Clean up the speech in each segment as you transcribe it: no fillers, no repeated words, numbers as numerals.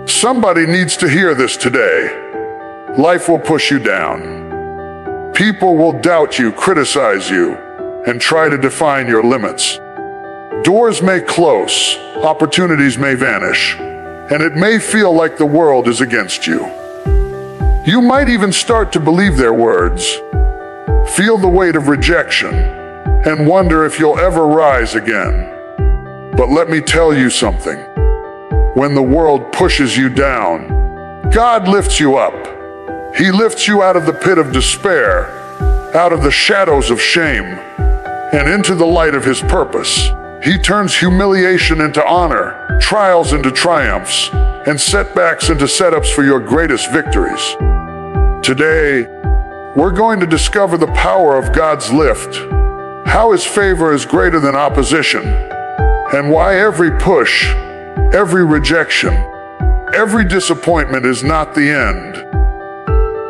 Somebody needs to hear this today. Life will push you down. People will doubt you, criticize you, and try to define your limits. Doors may close, opportunities may vanish, and it may feel like the world is against you. You might even start to believe their words, feel the weight of rejection, and wonder if you'll ever rise again. But let me tell you something. When the world pushes you down, God lifts you up. He lifts you out of the pit of despair, out of the shadows of shame, and into the light of His purpose. He turns humiliation into honor, trials into triumphs, and setbacks into setups for your greatest victories. Today, we're going to discover the power of God's lift, how His favor is greater than opposition, and why every push, every rejection, every disappointment is not the end.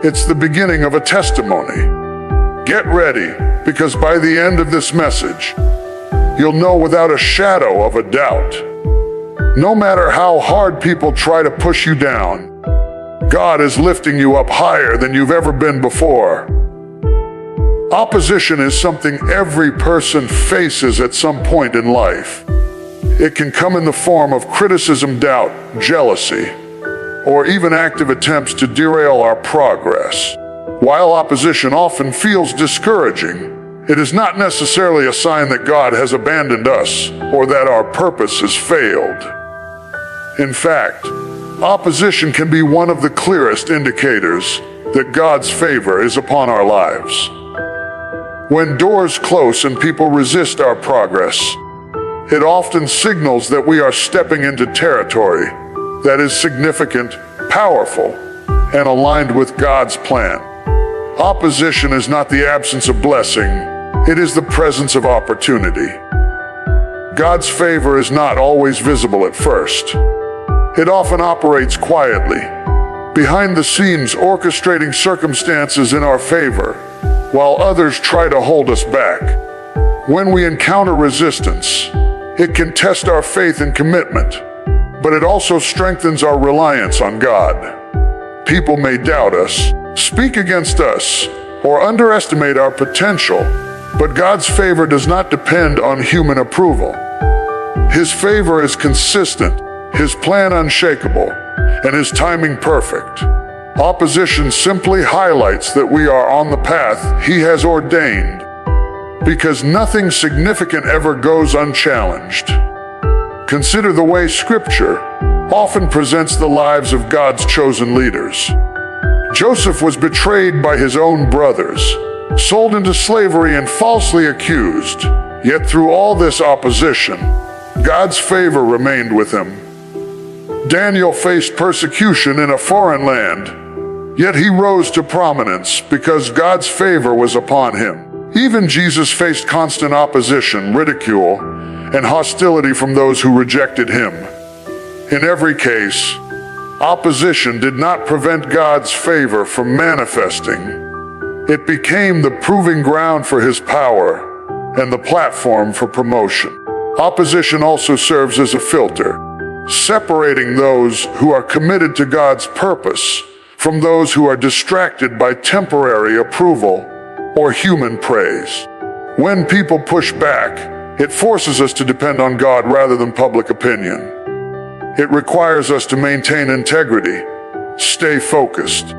It's the beginning of a testimony. Get ready, because by the end of this message, you'll know without a shadow of a doubt. No matter how hard people try to push you down, God is lifting you up higher than you've ever been before. Opposition is something every person faces at some point in life. It can come in the form of criticism, doubt, jealousy, or even active attempts to derail our progress. While opposition often feels discouraging, it is not necessarily a sign that God has abandoned us or that our purpose has failed. In fact, opposition can be one of the clearest indicators that God's favor is upon our lives. When doors close and people resist our progress, it often signals that we are stepping into territory that is significant, powerful, and aligned with God's plan. Opposition is not the absence of blessing, it is the presence of opportunity. God's favor is not always visible at first. It often operates quietly, behind the scenes, orchestrating circumstances in our favor, while others try to hold us back. When we encounter resistance, it can test our faith and commitment, but it also strengthens our reliance on God. People may doubt us, speak against us, or underestimate our potential, but God's favor does not depend on human approval. His favor is consistent, His plan unshakable, and His timing perfect. Opposition simply highlights that we are on the path He has ordained, because nothing significant ever goes unchallenged. Consider the way Scripture often presents the lives of God's chosen leaders. Joseph was betrayed by his own brothers, sold into slavery and falsely accused. Yet through all this opposition, God's favor remained with him. Daniel faced persecution in a foreign land, yet he rose to prominence because God's favor was upon him. Even Jesus faced constant opposition, ridicule, and hostility from those who rejected him. In every case, opposition did not prevent God's favor from manifesting. It became the proving ground for His power and the platform for promotion. Opposition also serves as a filter, separating those who are committed to God's purpose from those who are distracted by temporary approval or human praise. When people push back, it forces us to depend on God rather than public opinion. It requires us to maintain integrity, stay focused,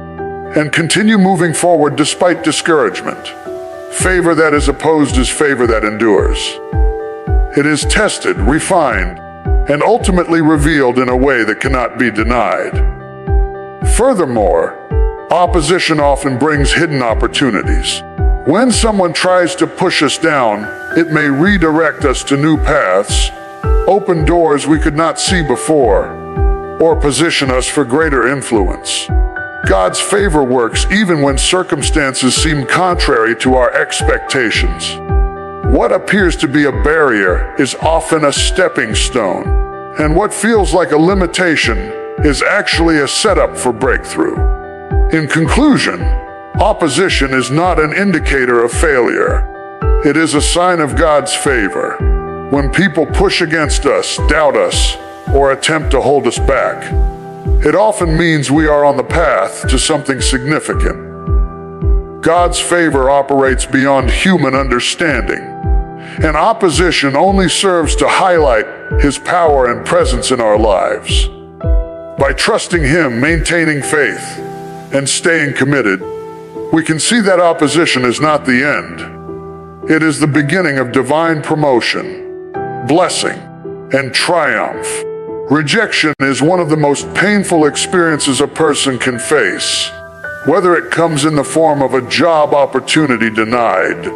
and continue moving forward despite discouragement. Favor that is opposed is favor that endures. It is tested, refined, and ultimately revealed in a way that cannot be denied. Furthermore, opposition often brings hidden opportunities. When someone tries to push us down, it may redirect us to new paths, open doors we could not see before, or position us for greater influence. God's favor works even when circumstances seem contrary to our expectations. What appears to be a barrier is often a stepping stone, and what feels like a limitation is actually a setup for breakthrough. In conclusion, opposition is not an indicator of failure. It is a sign of God's favor. When people push against us, doubt us, or attempt to hold us back, it often means we are on the path to something significant. God's favor operates beyond human understanding, and opposition only serves to highlight His power and presence in our lives. By trusting Him, maintaining faith, and staying committed, we can see that opposition is not the end. It is the beginning of divine promotion, blessing, and triumph. Rejection is one of the most painful experiences a person can face, whether it comes in the form of a job opportunity denied,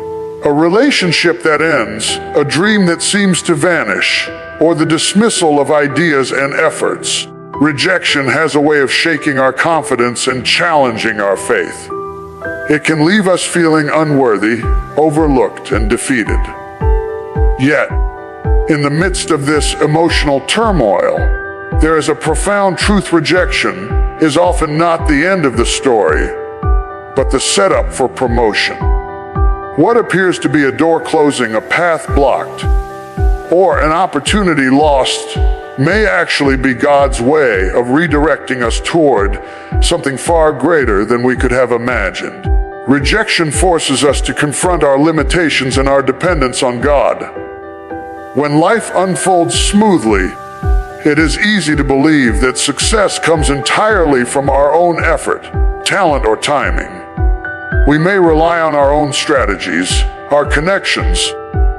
a relationship that ends, a dream that seems to vanish, or the dismissal of ideas and efforts. Rejection has a way of shaking our confidence and challenging our faith. It can leave us feeling unworthy, overlooked, and defeated. Yet, in the midst of this emotional turmoil, there is a profound truth. Rejection is often not the end of the story, but the setup for promotion. What appears to be a door closing, a path blocked, or an opportunity lost may actually be God's way of redirecting us toward something far greater than we could have imagined. Rejection forces us to confront our limitations and our dependence on God. When life unfolds smoothly, it is easy to believe that success comes entirely from our own effort, talent, or timing. We may rely on our own strategies, our connections,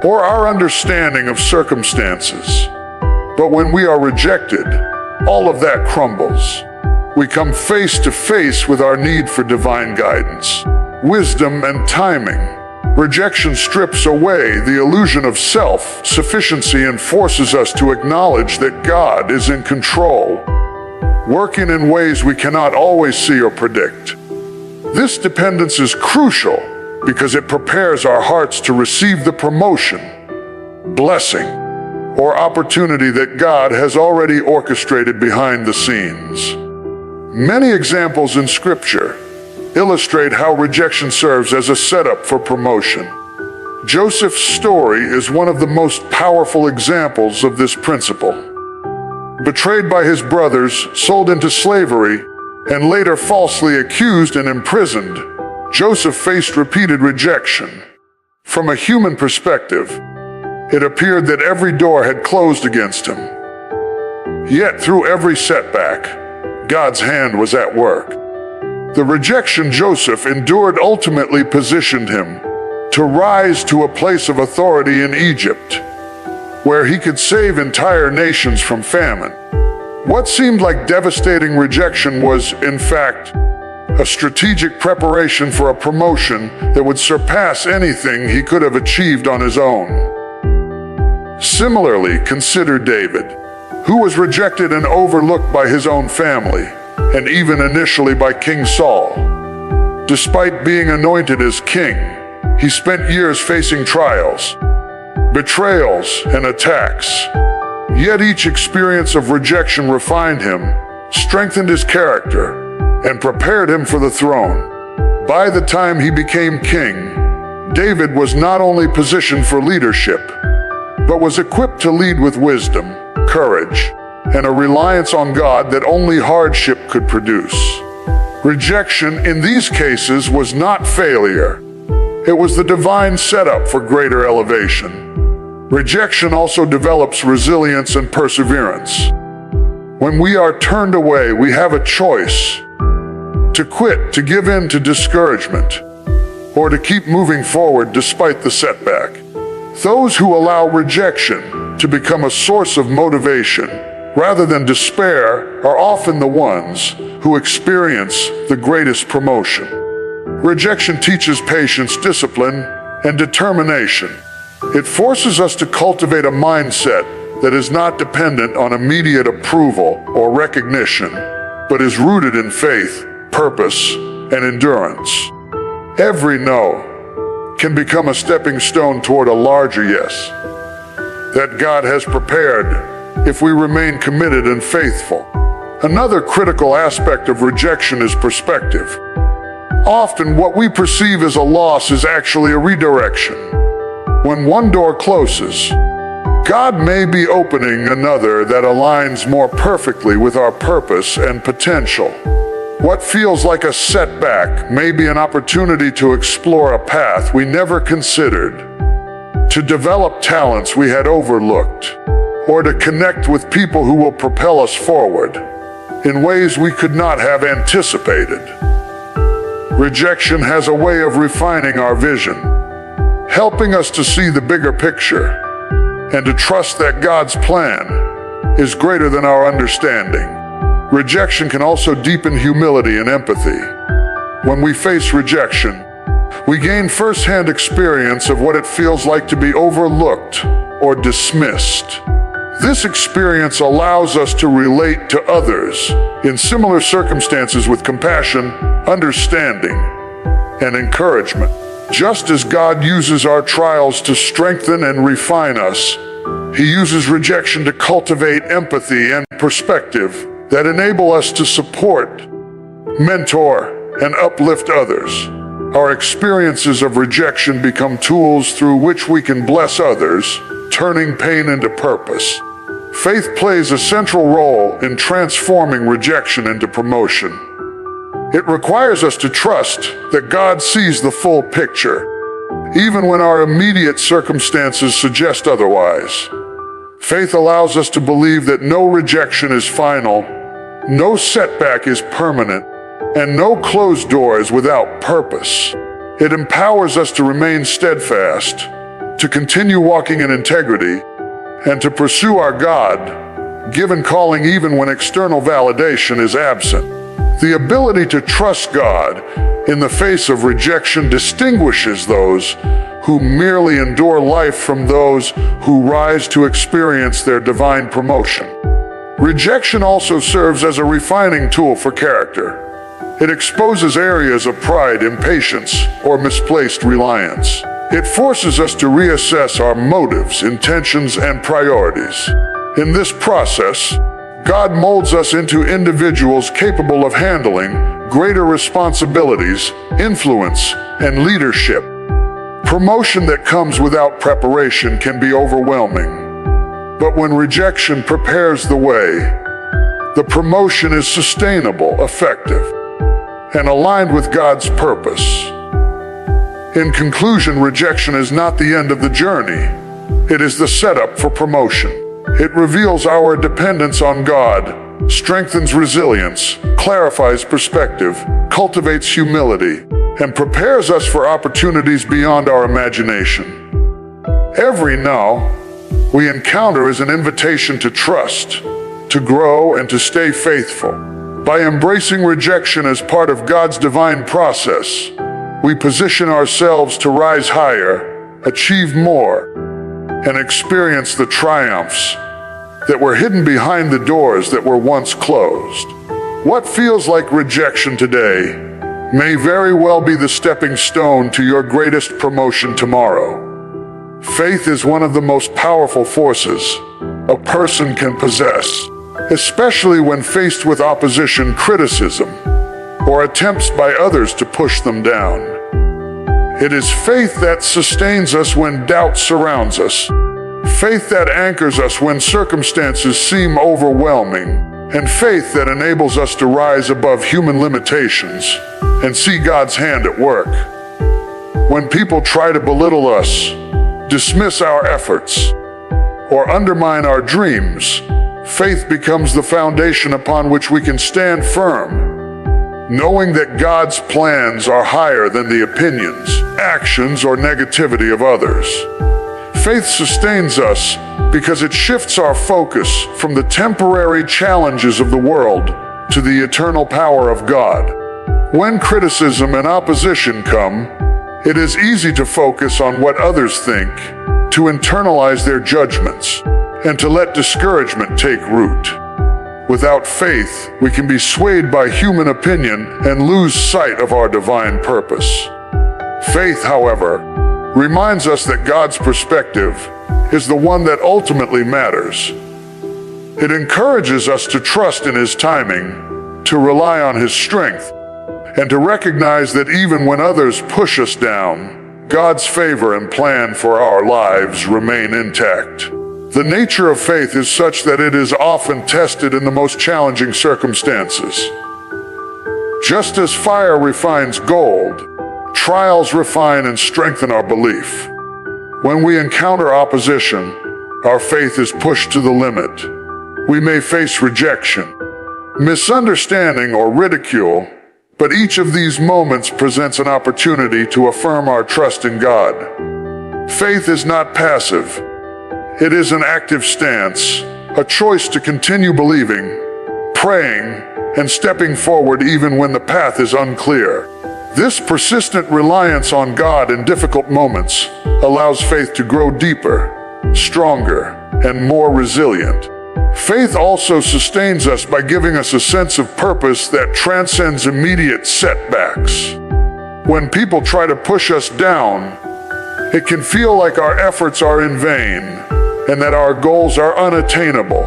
or our understanding of circumstances. But when we are rejected, all of that crumbles. We come face to face with our need for divine guidance, wisdom, and timing. Rejection strips away the illusion of self-sufficiency and forces us to acknowledge that God is in control, working in ways we cannot always see or predict. This dependence is crucial because it prepares our hearts to receive the promotion, blessing, or opportunity that God has already orchestrated behind the scenes. Many examples in Scripture illustrate how rejection serves as a setup for promotion. Joseph's story is one of the most powerful examples of this principle. Betrayed by his brothers, sold into slavery, and later falsely accused and imprisoned, Joseph faced repeated rejection. From a human perspective, it appeared that every door had closed against him. Yet through every setback, God's hand was at work. The rejection Joseph endured ultimately positioned him to rise to a place of authority in Egypt, where he could save entire nations from famine. What seemed like devastating rejection was, in fact, a strategic preparation for a promotion that would surpass anything he could have achieved on his own. Similarly, consider David, who was rejected and overlooked by his own family, and even initially by King Saul. Despite being anointed as king, he spent years facing trials, betrayals, and attacks. Yet each experience of rejection refined him, strengthened his character, and prepared him for the throne. By the time he became king, David was not only positioned for leadership, but was equipped to lead with wisdom, courage, and a reliance on God that only hardship could produce. Rejection in these cases was not failure. It was the divine setup for greater elevation. Rejection also develops resilience and perseverance. When we are turned away, we have a choice: to quit, to give in to discouragement, or to keep moving forward despite the setback. Those who allow rejection to become a source of motivation rather than despair are often the ones who experience the greatest promotion. Rejection teaches patience, discipline, and determination. It forces us to cultivate a mindset that is not dependent on immediate approval or recognition, but is rooted in faith, purpose, and endurance. Every no can become a stepping stone toward a larger yes that God has prepared if we remain committed and faithful. Another critical aspect of rejection is perspective. Often what we perceive as a loss is actually a redirection. When one door closes, God may be opening another that aligns more perfectly with our purpose and potential. What feels like a setback may be an opportunity to explore a path we never considered, to develop talents we had overlooked, or to connect with people who will propel us forward in ways we could not have anticipated. Rejection has a way of refining our vision, helping us to see the bigger picture and to trust that God's plan is greater than our understanding. Rejection can also deepen humility and empathy. When we face rejection, we gain first-hand experience of what it feels like to be overlooked or dismissed. This experience allows us to relate to others in similar circumstances with compassion, understanding, and encouragement. Just as God uses our trials to strengthen and refine us, He uses rejection to cultivate empathy and perspective that enable us to support, mentor, and uplift others. Our experiences of rejection become tools through which we can bless others, turning pain into purpose. Faith plays a central role in transforming rejection into promotion. It requires us to trust that God sees the full picture, even when our immediate circumstances suggest otherwise. Faith allows us to believe that no rejection is final, no setback is permanent, and no closed door is without purpose. It empowers us to remain steadfast, to continue walking in integrity, and to pursue our God-given calling even when external validation is absent. The ability to trust God in the face of rejection distinguishes those who merely endure life from those who rise to experience their divine promotion. Rejection also serves as a refining tool for character. It exposes areas of pride, impatience, or misplaced reliance. It forces us to reassess our motives, intentions, and priorities. In this process, God molds us into individuals capable of handling greater responsibilities, influence, and leadership. Promotion that comes without preparation can be overwhelming. But when rejection prepares the way, the promotion is sustainable, effective, and aligned with God's purpose. In conclusion, rejection is not the end of the journey. It is the setup for promotion. It reveals our dependence on God, strengthens resilience, clarifies perspective, cultivates humility, and prepares us for opportunities beyond our imagination. Every now we encounter is an invitation to trust, to grow, and to stay faithful. By embracing rejection as part of God's divine process, we position ourselves to rise higher, achieve more, and experience the triumphs that were hidden behind the doors that were once closed. What feels like rejection today may very well be the stepping stone to your greatest promotion tomorrow. Faith is one of the most powerful forces a person can possess, especially when faced with opposition, criticism, or attempts by others to push them down. It is faith that sustains us when doubt surrounds us, faith that anchors us when circumstances seem overwhelming, and faith that enables us to rise above human limitations and see God's hand at work. When people try to belittle us, dismiss our efforts, or undermine our dreams, faith becomes the foundation upon which we can stand firm, knowing that God's plans are higher than the opinions, actions, or negativity of others. Faith sustains us because it shifts our focus from the temporary challenges of the world to the eternal power of God. When criticism and opposition come, it is easy to focus on what others think, to internalize their judgments, and to let discouragement take root. Without faith, we can be swayed by human opinion and lose sight of our divine purpose. Faith, however, reminds us that God's perspective is the one that ultimately matters. It encourages us to trust in His timing, to rely on His strength, and to recognize that even when others push us down, God's favor and plan for our lives remain intact. The nature of faith is such that it is often tested in the most challenging circumstances. Just as fire refines gold, trials refine and strengthen our belief. When we encounter opposition, our faith is pushed to the limit. We may face rejection, misunderstanding, or ridicule, but each of these moments presents an opportunity to affirm our trust in God. Faith is not passive. It is an active stance, a choice to continue believing, praying, and stepping forward even when the path is unclear. This persistent reliance on God in difficult moments allows faith to grow deeper, stronger, and more resilient. Faith also sustains us by giving us a sense of purpose that transcends immediate setbacks. When people try to push us down, it can feel like our efforts are in vain and that our goals are unattainable.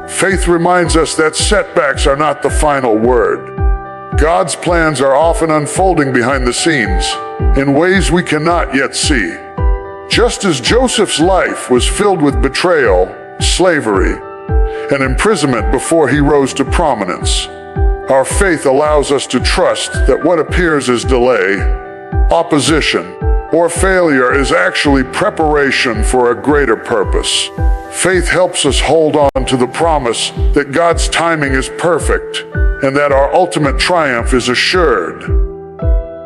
Faith reminds us that setbacks are not the final word. God's plans are often unfolding behind the scenes in ways we cannot yet see. Just as Joseph's life was filled with betrayal, slavery, and imprisonment before he rose to prominence, our faith allows us to trust that what appears as delay, opposition, or failure is actually preparation for a greater purpose. Faith helps us hold on to the promise that God's timing is perfect and that our ultimate triumph is assured.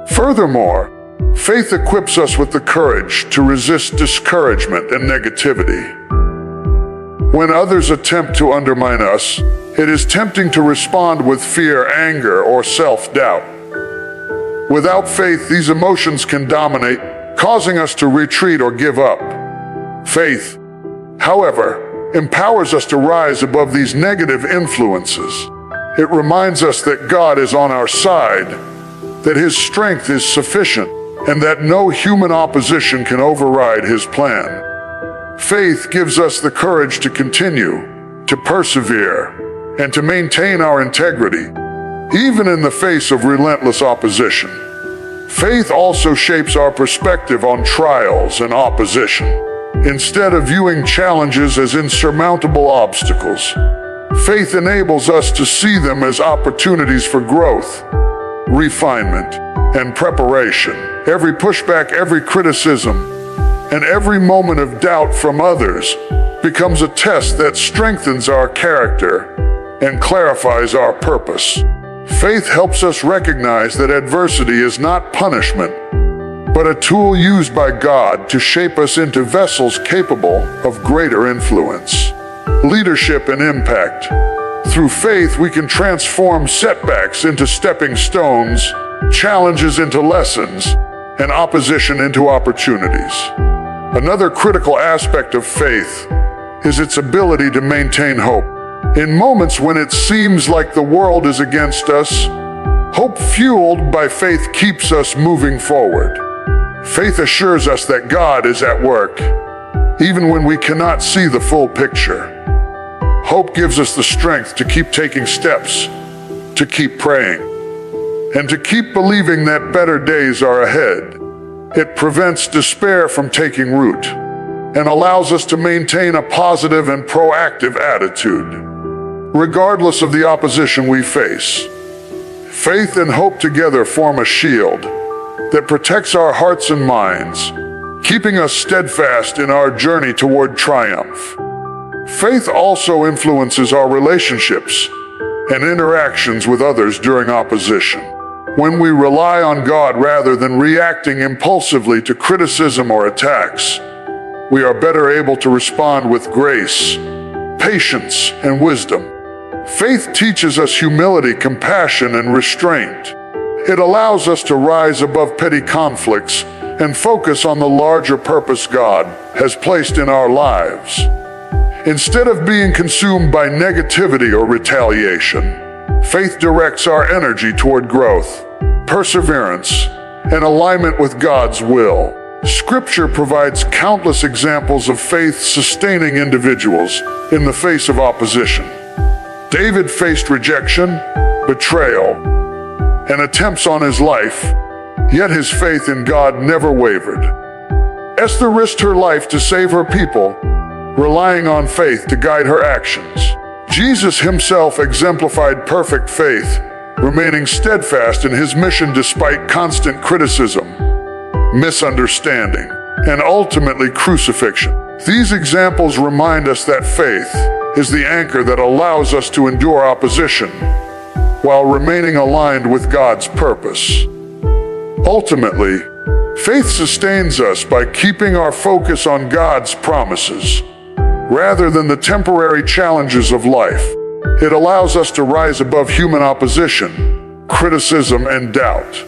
Furthermore, faith equips us with the courage to resist discouragement and negativity. When others attempt to undermine us, it is tempting to respond with fear, anger, or self-doubt. Without faith, these emotions can dominate, causing us to retreat or give up. Faith, however, empowers us to rise above these negative influences. It reminds us that God is on our side, that His strength is sufficient, and that no human opposition can override His plan. Faith gives us the courage to continue, to persevere, and to maintain our integrity, even in the face of relentless opposition. Faith also shapes our perspective on trials and opposition. Instead of viewing challenges as insurmountable obstacles, faith enables us to see them as opportunities for growth, refinement, and preparation. Every pushback, every criticism, and every moment of doubt from others becomes a test that strengthens our character and clarifies our purpose. Faith helps us recognize that adversity is not punishment, but a tool used by God to shape us into vessels capable of greater influence, leadership, and impact. Through faith, we can transform setbacks into stepping stones, challenges into lessons, and opposition into opportunities. Another critical aspect of faith is its ability to maintain hope. In moments when it seems like the world is against us, hope fueled by faith keeps us moving forward. Faith assures us that God is at work, even when we cannot see the full picture. Hope gives us the strength to keep taking steps, to keep praying, and to keep believing that better days are ahead. It prevents despair from taking root and allows us to maintain a positive and proactive attitude, regardless of the opposition we face. Faith and hope together form a shield that protects our hearts and minds, keeping us steadfast in our journey toward triumph. Faith also influences our relationships and interactions with others during opposition. When we rely on God rather than reacting impulsively to criticism or attacks, we are better able to respond with grace, patience, and wisdom. Faith teaches us humility, compassion, and restraint. It allows us to rise above petty conflicts and focus on the larger purpose God has placed in our lives. Instead of being consumed by negativity or retaliation, faith directs our energy toward growth, perseverance, and alignment with God's will. Scripture provides countless examples of faith sustaining individuals in the face of opposition. David faced rejection, betrayal, and attempts on his life, yet his faith in God never wavered. Esther risked her life to save her people, relying on faith to guide her actions. Jesus himself exemplified perfect faith, remaining steadfast in his mission despite constant criticism, misunderstanding, and ultimately crucifixion. These examples remind us that faith is the anchor that allows us to endure opposition while remaining aligned with God's purpose. Ultimately, faith sustains us by keeping our focus on God's promises rather than the temporary challenges of life. It allows us to rise above human opposition, criticism, and doubt.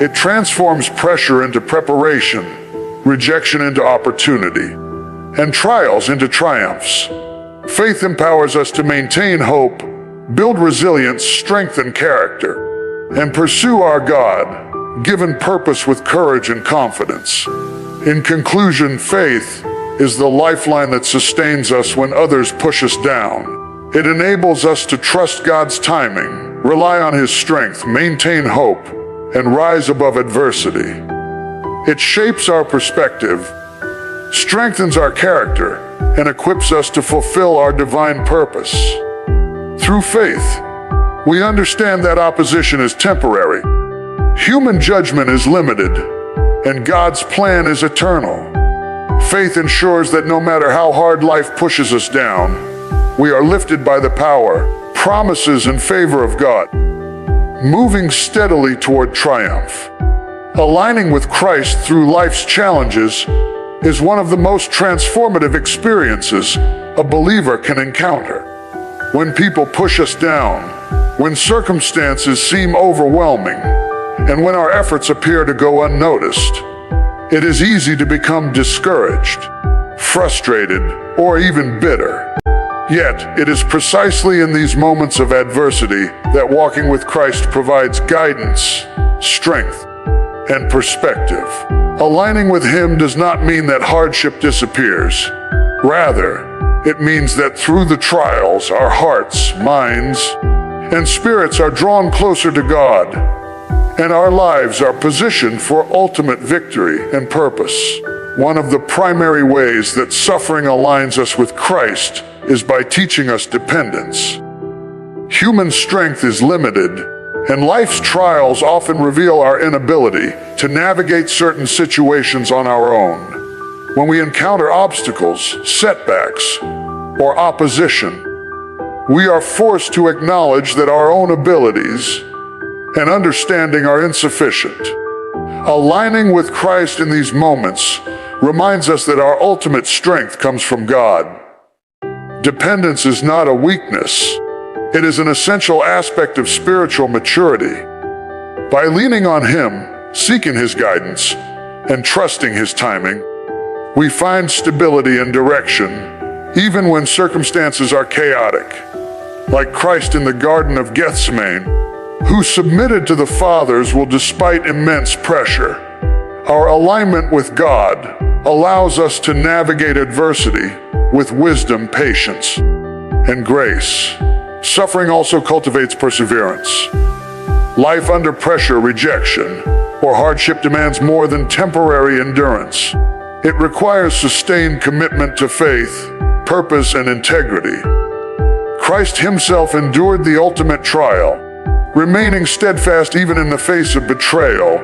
It transforms pressure into preparation, rejection into opportunity, and trials into triumphs. Faith empowers us to maintain hope, build resilience, strengthen character, and pursue our God-given purpose with courage and confidence. In conclusion, faith is the lifeline that sustains us when others push us down. It enables us to trust God's timing, rely on His strength, maintain hope, and rise above adversity. It shapes our perspective, strengthens our character, and equips us to fulfill our divine purpose. Through faith, we understand that opposition is temporary, human judgment is limited, and God's plan is eternal. Faith ensures that no matter how hard life pushes us down, we are lifted by the power, promises, and favor of God, moving steadily toward triumph. Aligning with Christ through life's challenges is one of the most transformative experiences a believer can encounter. When people push us down, when circumstances seem overwhelming, and when our efforts appear to go unnoticed, it is easy to become discouraged, frustrated, or even bitter. Yet, it is precisely in these moments of adversity that walking with Christ provides guidance, strength, and perspective. Aligning with Him does not mean that hardship disappears. Rather, it means that through the trials, our hearts, minds, and spirits are drawn closer to God, and our lives are positioned for ultimate victory and purpose. One of the primary ways that suffering aligns us with Christ is by teaching us dependence. Human strength is limited, and life's trials often reveal our inability to navigate certain situations on our own. When we encounter obstacles, setbacks, or opposition, we are forced to acknowledge that our own abilities and understanding are insufficient. Aligning with Christ in these moments reminds us that our ultimate strength comes from God. Dependence is not a weakness. It is an essential aspect of spiritual maturity. By leaning on Him, seeking His guidance, and trusting His timing, we find stability and direction, even when circumstances are chaotic. Like Christ in the Garden of Gethsemane, who submitted to the Father's will despite immense pressure. Our alignment with God allows us to navigate adversity with wisdom, patience, and grace. Suffering also cultivates perseverance. Life under pressure, rejection, or hardship demands more than temporary endurance. It requires sustained commitment to faith, purpose, and integrity. Christ Himself endured the ultimate trial, remaining steadfast even in the face of betrayal,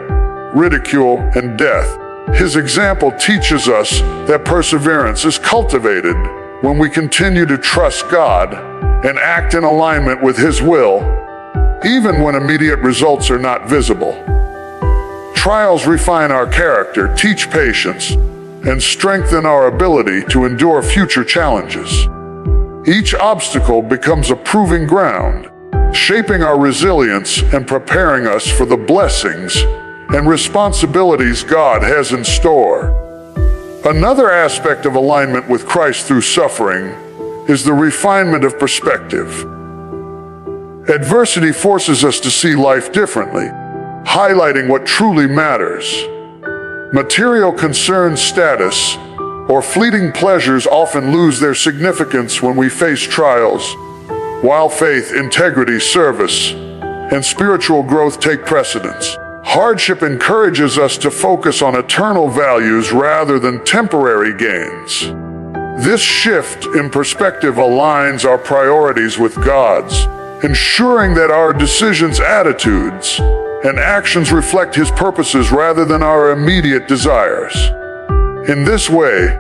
ridicule, and death. His example teaches us that perseverance is cultivated when we continue to trust God and act in alignment with His will, even when immediate results are not visible. Trials refine our character, teach patience, and strengthen our ability to endure future challenges. Each obstacle becomes a proving ground, shaping our resilience and preparing us for the blessings and responsibilities God has in store. Another aspect of alignment with Christ through suffering is the refinement of perspective. Adversity forces us to see life differently, highlighting what truly matters. Material concerns, status, or fleeting pleasures often lose their significance when we face trials, while faith, integrity, service, and spiritual growth take precedence. Hardship encourages us to focus on eternal values rather than temporary gains. This shift in perspective aligns our priorities with God's, ensuring that our decisions, attitudes, and actions reflect His purposes rather than our immediate desires. In this way,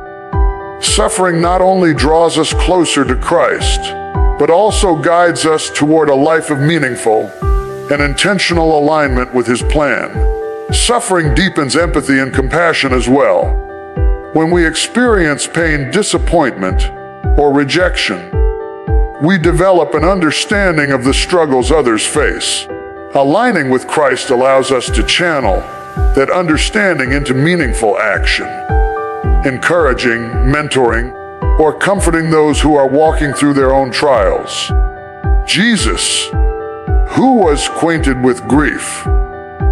suffering not only draws us closer to Christ, but also guides us toward a life of meaningful and intentional alignment with His plan. Suffering deepens empathy and compassion as well. When we experience pain, disappointment, or rejection, we develop an understanding of the struggles others face. Aligning with Christ allows us to channel that understanding into meaningful action, encouraging, mentoring, or comforting those who are walking through their own trials. Jesus, who was acquainted with grief,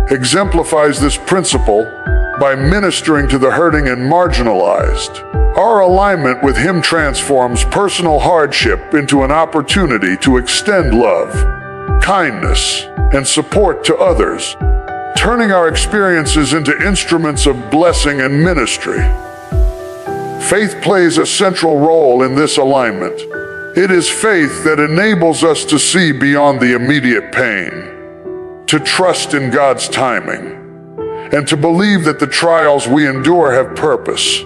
exemplifies this principle by ministering to the hurting and marginalized. Our alignment with Him transforms personal hardship into an opportunity to extend love, kindness, and support to others, turning our experiences into instruments of blessing and ministry. Faith plays a central role in this alignment. It is faith that enables us to see beyond the immediate pain, to trust in God's timing, and to believe that the trials we endure have purpose.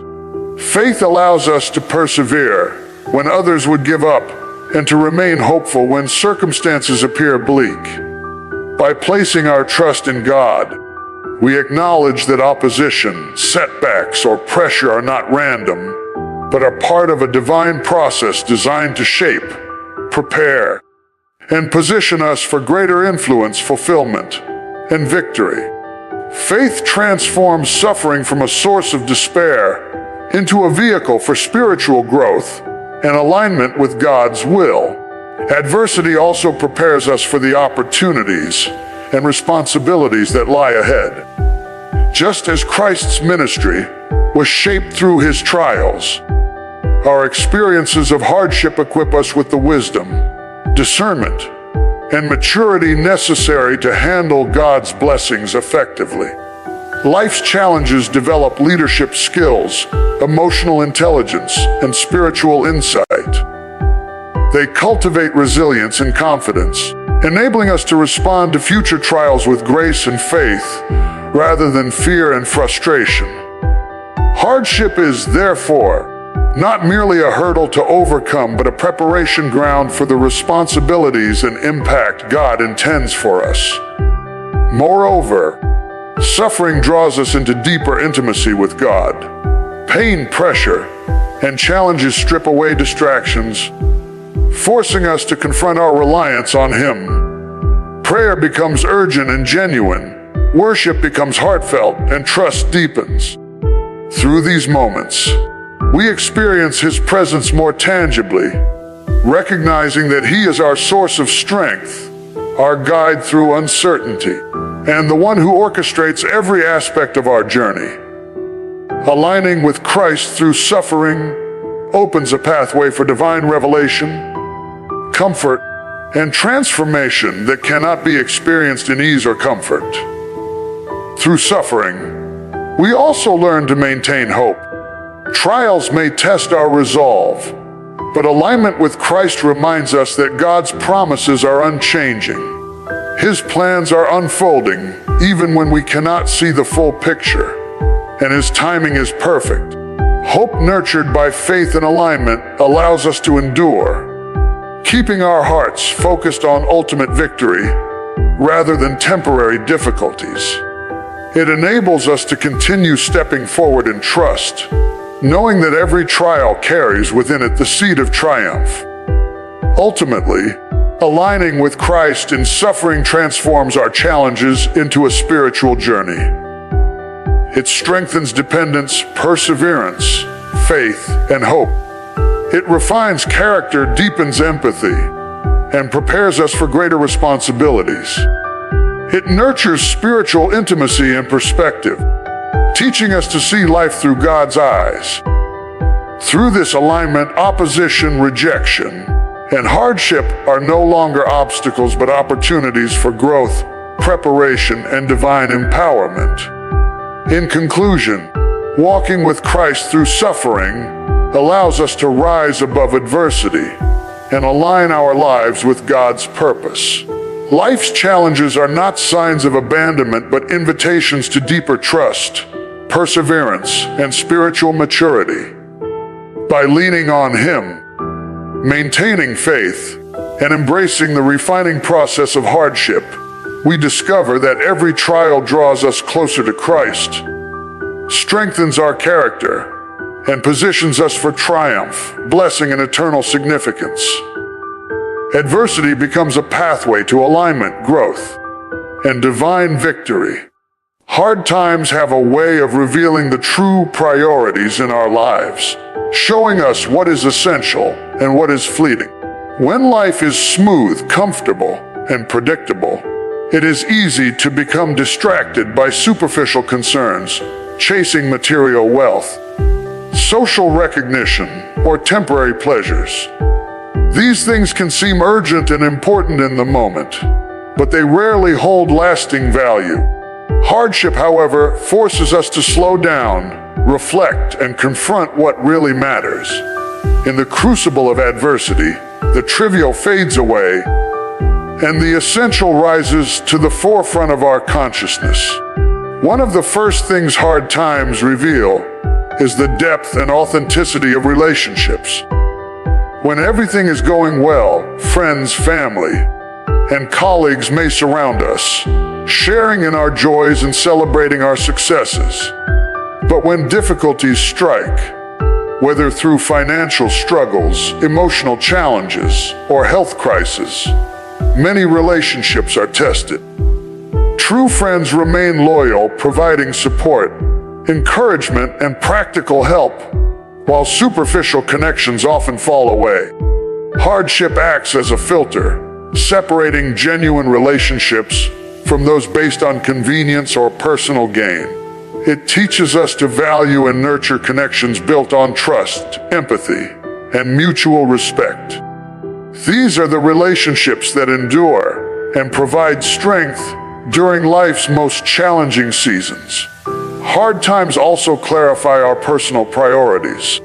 Faith allows us to persevere when others would give up, and to remain hopeful when circumstances appear bleak. By placing our trust in God, we acknowledge that opposition, setbacks, or pressure are not random, but are part of a divine process designed to shape, prepare, and position us for greater influence, fulfillment, and victory. Faith transforms suffering from a source of despair into a vehicle for spiritual growth and alignment with God's will. Adversity also prepares us for the opportunities and responsibilities that lie ahead. Just as Christ's ministry was shaped through His trials, our experiences of hardship equip us with the wisdom, discernment, and maturity necessary to handle God's blessings effectively. Life's challenges develop leadership skills, emotional intelligence, and spiritual insight. They cultivate resilience and confidence, enabling us to respond to future trials with grace and faith, rather than fear and frustration. Hardship is, therefore, not merely a hurdle to overcome, but a preparation ground for the responsibilities and impact God intends for us. Moreover, suffering draws us into deeper intimacy with God. Pain, pressure, and challenges strip away distractions, forcing us to confront our reliance on Him. Prayer becomes urgent and genuine, worship becomes heartfelt, and trust deepens. Through these moments, we experience His presence more tangibly, recognizing that He is our source of strength, our guide through uncertainty, and the one who orchestrates every aspect of our journey. Aligning with Christ through suffering opens a pathway for divine revelation, comfort, and transformation that cannot be experienced in ease or comfort. Through suffering, we also learn to maintain hope. Trials may test our resolve, but alignment with Christ reminds us that God's promises are unchanging. His plans are unfolding even when we cannot see the full picture, and His timing is perfect. Hope nurtured by faith and alignment allows us to endure, keeping our hearts focused on ultimate victory rather than temporary difficulties. It enables us to continue stepping forward in trust, knowing that every trial carries within it the seed of triumph. Ultimately, aligning with Christ in suffering transforms our challenges into a spiritual journey. It strengthens dependence, perseverance, faith, and hope. It refines character, deepens empathy, and prepares us for greater responsibilities. It nurtures spiritual intimacy and perspective, teaching us to see life through God's eyes. Through this alignment, opposition, rejection, and hardship are no longer obstacles but opportunities for growth, preparation, and divine empowerment. In conclusion, walking with Christ through suffering allows us to rise above adversity and align our lives with God's purpose. Life's challenges are not signs of abandonment, but invitations to deeper trust, perseverance, and spiritual maturity. By leaning on Him, maintaining faith, and embracing the refining process of hardship, we discover that every trial draws us closer to Christ, strengthens our character, and positions us for triumph, blessing, and eternal significance. Adversity becomes a pathway to alignment, growth, and divine victory. Hard times have a way of revealing the true priorities in our lives, showing us what is essential and what is fleeting. When life is smooth, comfortable, and predictable, it is easy to become distracted by superficial concerns, chasing material wealth, social recognition, or temporary pleasures. These things can seem urgent and important in the moment, but they rarely hold lasting value. Hardship, however, forces us to slow down, reflect, and confront what really matters. In the crucible of adversity, the trivial fades away, and the essential rises to the forefront of our consciousness. One of the first things hard times reveal is the depth and authenticity of relationships. When everything is going well, friends, family, and colleagues may surround us, sharing in our joys and celebrating our successes. But when difficulties strike, whether through financial struggles, emotional challenges, or health crises, many relationships are tested. True friends remain loyal, providing support, encouragement, and practical help, while superficial connections often fall away. Hardship acts as a filter, separating genuine relationships from those based on convenience or personal gain. It teaches us to value and nurture connections built on trust, empathy, and mutual respect. These are the relationships that endure and provide strength during life's most challenging seasons. Hard times also clarify our personal priorities.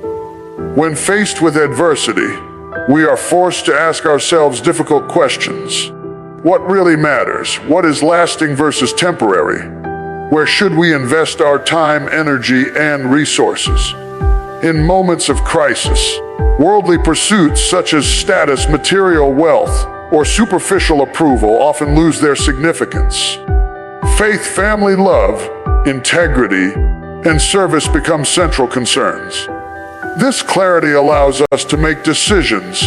When faced with adversity, we are forced to ask ourselves difficult questions. What really matters? What is lasting versus temporary? Where should we invest our time, energy, and resources? In moments of crisis, worldly pursuits such as status, material wealth, or superficial approval often lose their significance. Faith, family, love, integrity, and service become central concerns. This clarity allows us to make decisions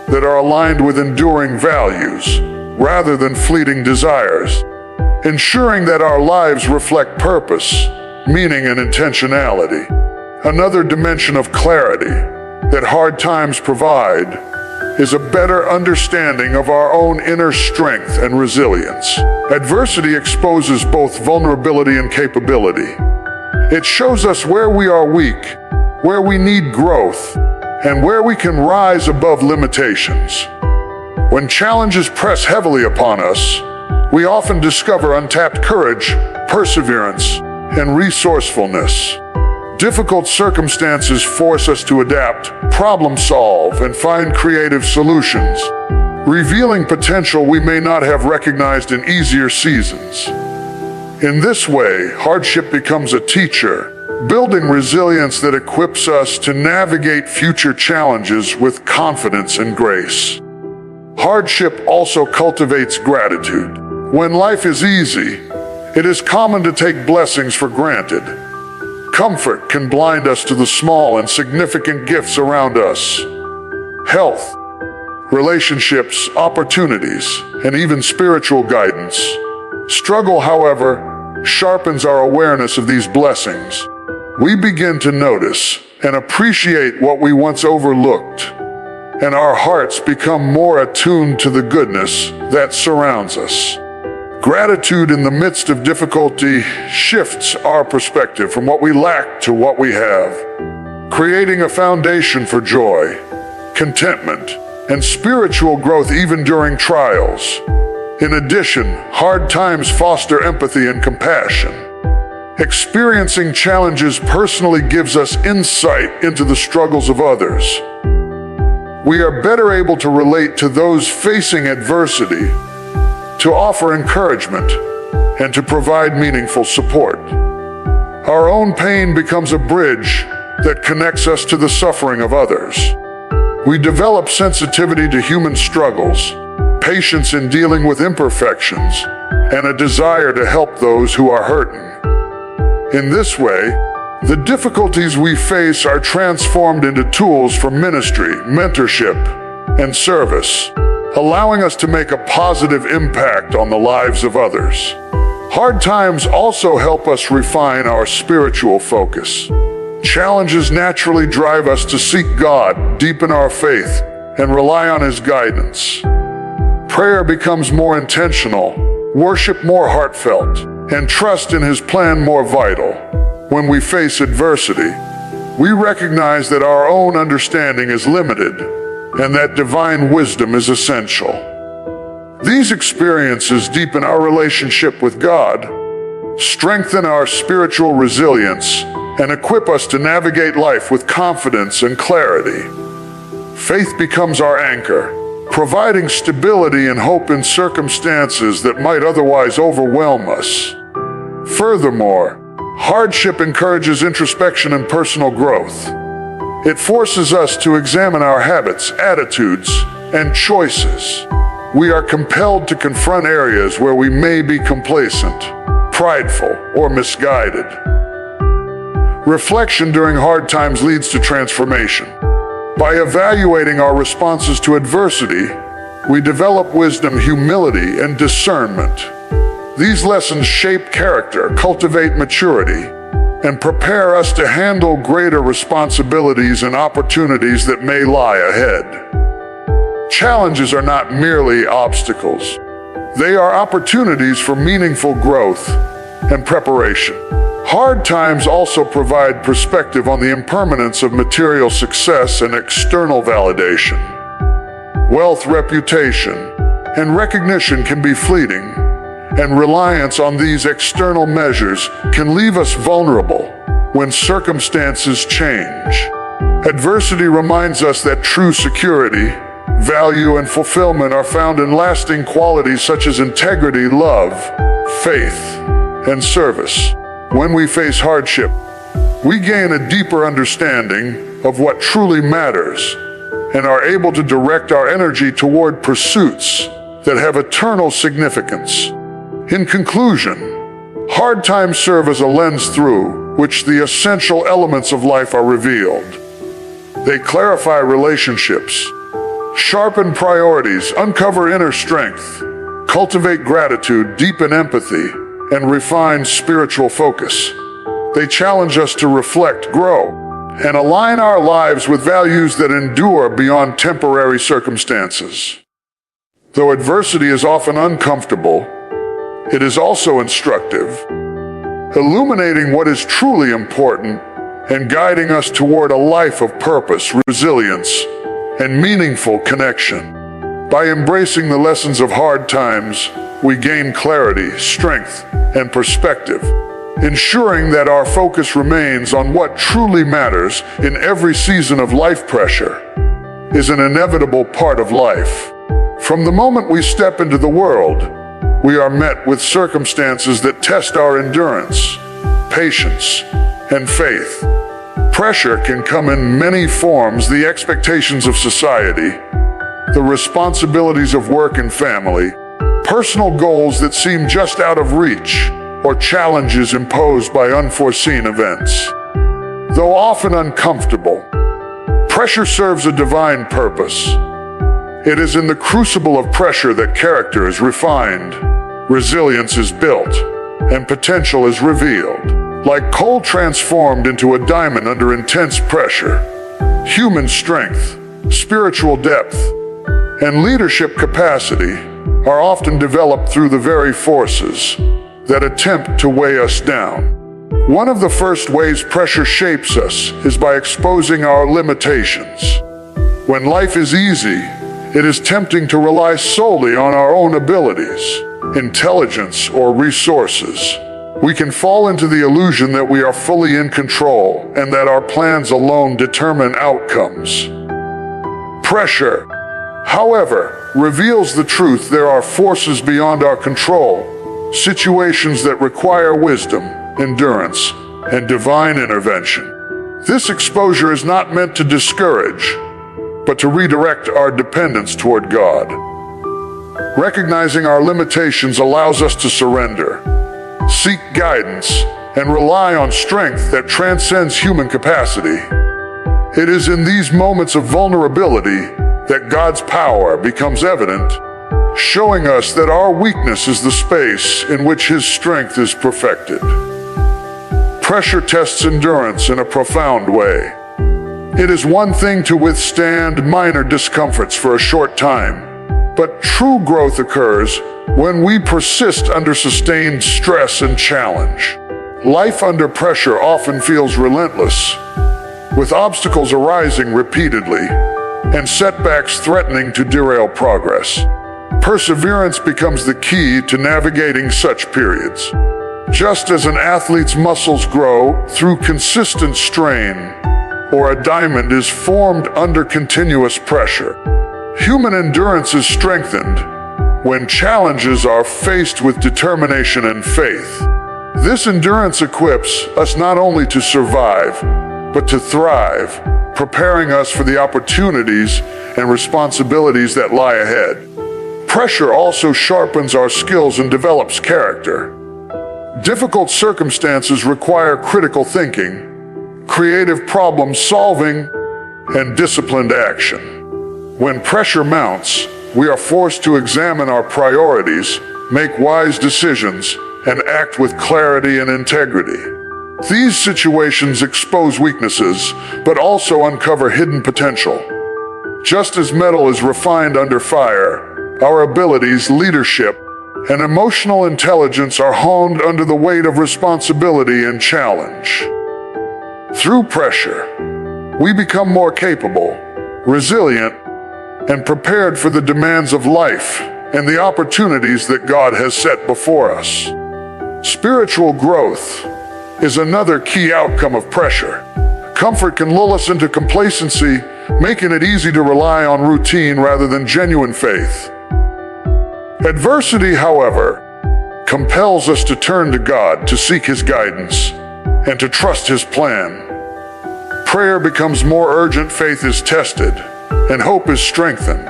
that are aligned with enduring values rather than fleeting desires, ensuring that our lives reflect purpose, meaning, and intentionality. Another dimension of clarity that hard times provide is a better understanding of our own inner strength and resilience. Adversity exposes both vulnerability and capability. It shows us where we are weak, where we need growth, and where we can rise above limitations. When challenges press heavily upon us, we often discover untapped courage, perseverance, and resourcefulness. Difficult circumstances force us to adapt, problem solve, and find creative solutions, revealing potential we may not have recognized in easier seasons. In this way, hardship becomes a teacher, building resilience that equips us to navigate future challenges with confidence and grace. Hardship also cultivates gratitude. When life is easy, it is common to take blessings for granted. Comfort can blind us to the small and significant gifts around us. Health, relationships, opportunities, and even spiritual guidance. Struggle, however, sharpens our awareness of these blessings. We begin to notice and appreciate what we once overlooked, and our hearts become more attuned to the goodness that surrounds us. Gratitude in the midst of difficulty shifts our perspective from what we lack to what we have, creating a foundation for joy, contentment, and spiritual growth even during trials. In addition, hard times foster empathy and compassion. Experiencing challenges personally gives us insight into the struggles of others. We are better able to relate to those facing adversity, to offer encouragement, and to provide meaningful support. Our own pain becomes a bridge that connects us to the suffering of others. We develop sensitivity to human struggles, patience in dealing with imperfections, and a desire to help those who are hurting. In this way, the difficulties we face are transformed into tools for ministry, mentorship, and service, allowing us to make a positive impact on the lives of others. Hard times also help us refine our spiritual focus. Challenges naturally drive us to seek God, deepen our faith, and rely on His guidance. Prayer becomes more intentional, worship more heartfelt, and trust in His plan more vital. When we face adversity, we recognize that our own understanding is limited and that divine wisdom is essential. These experiences deepen our relationship with God, strengthen our spiritual resilience, and equip us to navigate life with confidence and clarity. Faith becomes our anchor, providing stability and hope in circumstances that might otherwise overwhelm us. Furthermore, hardship encourages introspection and personal growth. It forces us to examine our habits, attitudes, and choices. We are compelled to confront areas where we may be complacent, prideful, or misguided. Reflection during hard times leads to transformation. By evaluating our responses to adversity, we develop wisdom, humility, and discernment. These lessons shape character, cultivate maturity, and prepare us to handle greater responsibilities and opportunities that may lie ahead. Challenges are not merely obstacles. They are opportunities for meaningful growth and preparation. Hard times also provide perspective on the impermanence of material success and external validation. Wealth, reputation, and recognition can be fleeting, and reliance on these external measures can leave us vulnerable when circumstances change. Adversity reminds us that true security, value, and fulfillment are found in lasting qualities such as integrity, love, faith, and service. When we face hardship, we gain a deeper understanding of what truly matters and are able to direct our energy toward pursuits that have eternal significance. In conclusion, hard times serve as a lens through which the essential elements of life are revealed. They clarify relationships, sharpen priorities, uncover inner strength, cultivate gratitude, deepen empathy, and refine spiritual focus. They challenge us to reflect, grow, and align our lives with values that endure beyond temporary circumstances. Though adversity is often uncomfortable, it is also instructive, illuminating what is truly important and guiding us toward a life of purpose, resilience, and meaningful connection. By embracing the lessons of hard times, we gain clarity, strength, and perspective, ensuring that our focus remains on what truly matters in every season of life. Pressure is an inevitable part of life. From the moment we step into the world, we are met with circumstances that test our endurance, patience, and faith. Pressure can come in many forms: the expectations of society, the responsibilities of work and family, personal goals that seem just out of reach, or challenges imposed by unforeseen events. Though often uncomfortable, pressure serves a divine purpose. It is in the crucible of pressure that character is refined, resilience is built, and potential is revealed. Like coal transformed into a diamond under intense pressure, human strength, spiritual depth, and leadership capacity are often developed through the very forces that attempt to weigh us down. One of the first ways pressure shapes us is by exposing our limitations. When life is easy, it is tempting to rely solely on our own abilities, intelligence, or resources. we can fall into the illusion that we are fully in control and that our plans alone determine outcomes. Pressure, however, reveals the truth. There are forces beyond our control, situations that require wisdom, endurance, and divine intervention. This exposure is not meant to discourage, but to redirect our dependence toward God. Recognizing our limitations allows us to surrender, seek guidance, and rely on strength that transcends human capacity. It is in these moments of vulnerability that God's power becomes evident, showing us that our weakness is the space in which His strength is perfected. Pressure tests endurance in a profound way. It is one thing to withstand minor discomforts for a short time, but true growth occurs when we persist under sustained stress and challenge. Life under pressure often feels relentless, with obstacles arising repeatedly and setbacks threatening to derail progress. Perseverance becomes the key to navigating such periods. Just as an athlete's muscles grow through consistent strain, or a diamond is formed under continuous pressure, human endurance is strengthened when challenges are faced with determination and faith. This endurance equips us not only to survive, but to thrive, preparing us for the opportunities and responsibilities that lie ahead. Pressure also sharpens our skills and develops character. Difficult circumstances require critical thinking, creative problem solving, and disciplined action. When pressure mounts, we are forced to examine our priorities, make wise decisions, and act with clarity and integrity. These situations expose weaknesses, but also uncover hidden potential. Just as metal is refined under fire, our abilities, leadership, and emotional intelligence are honed under the weight of responsibility and challenge. Through pressure, we become more capable, resilient, and prepared for the demands of life and the opportunities that God has set before us. Spiritual growth is another key outcome of pressure. Comfort can lull us into complacency, making it easy to rely on routine rather than genuine faith. Adversity, however, compels us to turn to God to seek His guidance and to trust His plan. Prayer becomes more urgent, faith is tested, and hope is strengthened.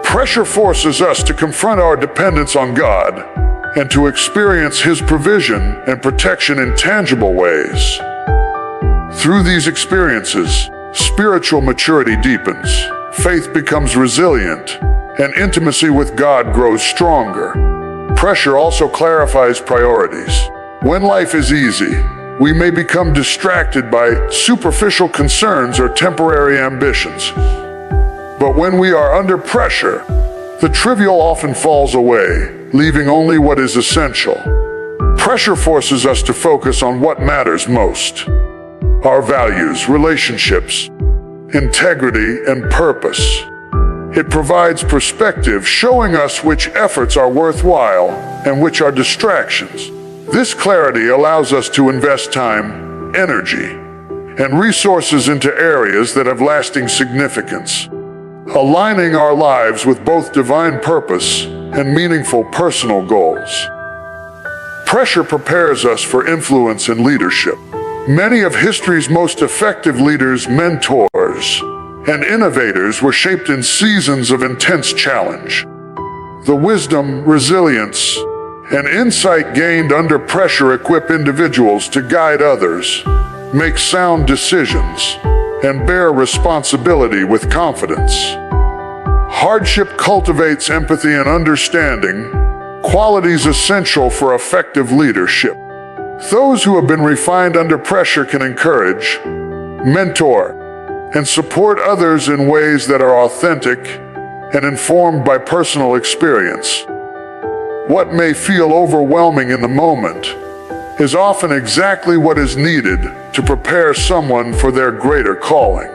Pressure forces us to confront our dependence on God and to experience His provision and protection in tangible ways. Through these experiences, spiritual maturity deepens, faith becomes resilient, and intimacy with God grows stronger. Pressure also clarifies priorities. When life is easy, we may become distracted by superficial concerns or temporary ambitions. But when we are under pressure, the trivial often falls away, leaving only what is essential. Pressure forces us to focus on what matters most: our values, relationships, integrity, and purpose. It provides perspective, showing us which efforts are worthwhile and which are distractions. This clarity allows us to invest time, energy, and resources into areas that have lasting significance, aligning our lives with both divine purpose and meaningful personal goals. Pressure prepares us for influence and leadership. Many of history's most effective leaders, mentors, and innovators were shaped in seasons of intense challenge. The wisdom, resilience, and insight gained under pressure equip individuals to guide others, make sound decisions, and bear responsibility with confidence. Hardship cultivates empathy and understanding, qualities essential for effective leadership. Those who have been refined under pressure can encourage, mentor, and support others in ways that are authentic and informed by personal experience. What may feel overwhelming in the moment is often exactly what is needed to prepare someone for their greater calling.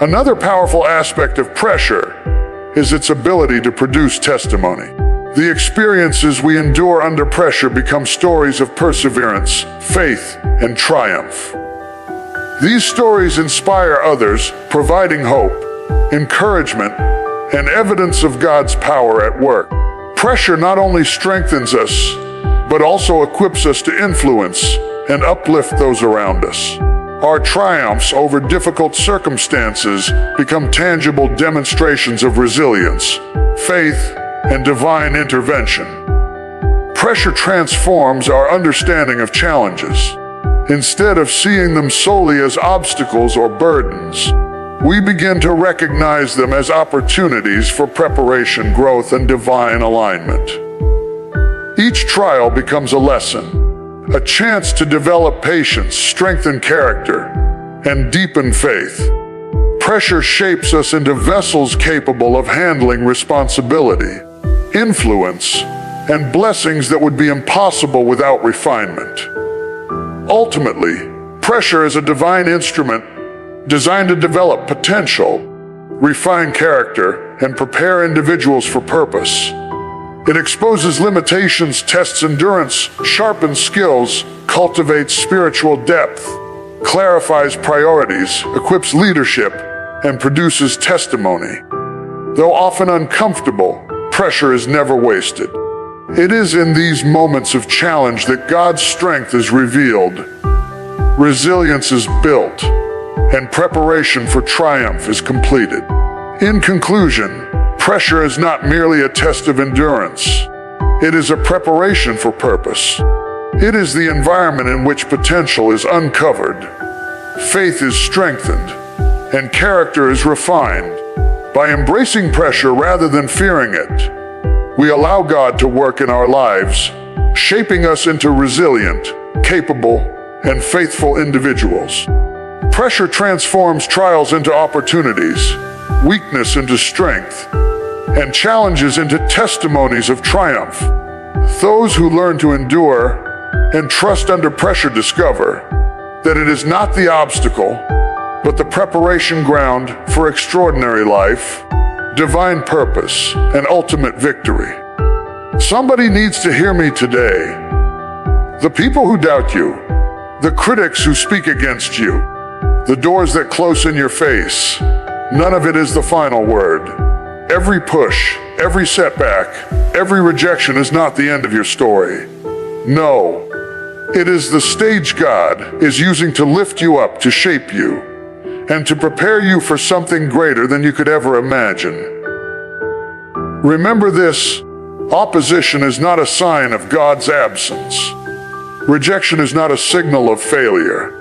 Another powerful aspect of pressure is its ability to produce testimony. The experiences we endure under pressure become stories of perseverance, faith, and triumph. These stories inspire others, providing hope, encouragement, and evidence of God's power at work. Pressure not only strengthens us, but also equips us to influence and uplift those around us. Our triumphs over difficult circumstances become tangible demonstrations of resilience, faith, and divine intervention. Pressure transforms our understanding of challenges. Instead of seeing them solely as obstacles or burdens, we begin to recognize them as opportunities for preparation, growth, and divine alignment. Each trial becomes a lesson, a chance to develop patience, strengthen character, and deepen faith. Pressure shapes us into vessels capable of handling responsibility, influence, and blessings that would be impossible without refinement. Ultimately, pressure is a divine instrument designed to develop potential, refine character, and prepare individuals for purpose. It exposes limitations, tests endurance, sharpens skills, cultivates spiritual depth, clarifies priorities, equips leadership, and produces testimony. Though often uncomfortable, pressure is never wasted. It is in these moments of challenge that God's strength is revealed, resilience is built, and preparation for triumph is completed. In conclusion, pressure is not merely a test of endurance. It is a preparation for purpose. It is the environment in which potential is uncovered, faith is strengthened, and character is refined. By embracing pressure rather than fearing it, we allow God to work in our lives, shaping us into resilient, capable, and faithful individuals. Pressure transforms trials into opportunities, weakness into strength, and challenges into testimonies of triumph. Those who learn to endure and trust under pressure discover that it is not the obstacle, but the preparation ground for extraordinary life, divine purpose, and ultimate victory. Somebody needs to hear me today. The people who doubt you, the critics who speak against you, the doors that close in your face, none of it is the final word. Every push, every setback, every rejection is not the end of your story. No, it is the stage God is using to lift you up, to shape you, and to prepare you for something greater than you could ever imagine. Remember this, opposition is not a sign of God's absence. Rejection is not a signal of failure.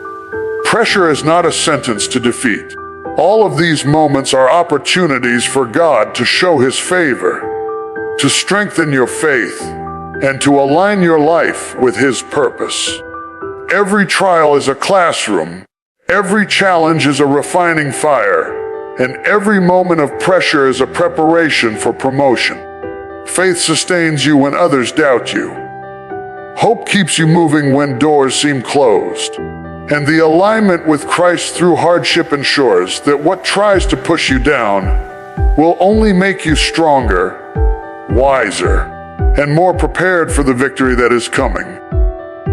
Pressure is not a sentence to defeat. All of these moments are opportunities for God to show His favor, to strengthen your faith, and to align your life with His purpose. Every trial is a classroom. Every challenge is a refining fire, and every moment of pressure is a preparation for promotion. Faith sustains you when others doubt you. Hope keeps you moving when doors seem closed. And the alignment with Christ through hardship ensures that what tries to push you down will only make you stronger, wiser, and more prepared for the victory that is coming.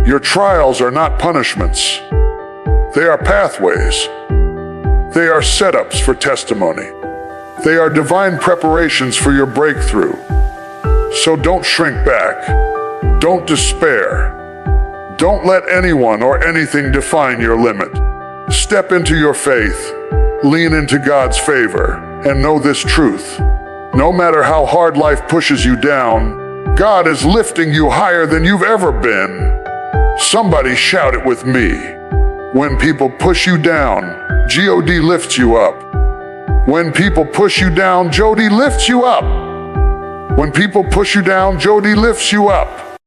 Your trials are not punishments. They are pathways. They are setups for testimony. They are divine preparations for your breakthrough. So don't shrink back. Don't despair. Don't let anyone or anything define your limit. Step into your faith, lean into God's favor, and know this truth. No matter how hard life pushes you down, God is lifting you higher than you've ever been. Somebody shout it with me. When people push you down, God lifts you up. When people push you down, God lifts you up. When people push you down, God lifts you up.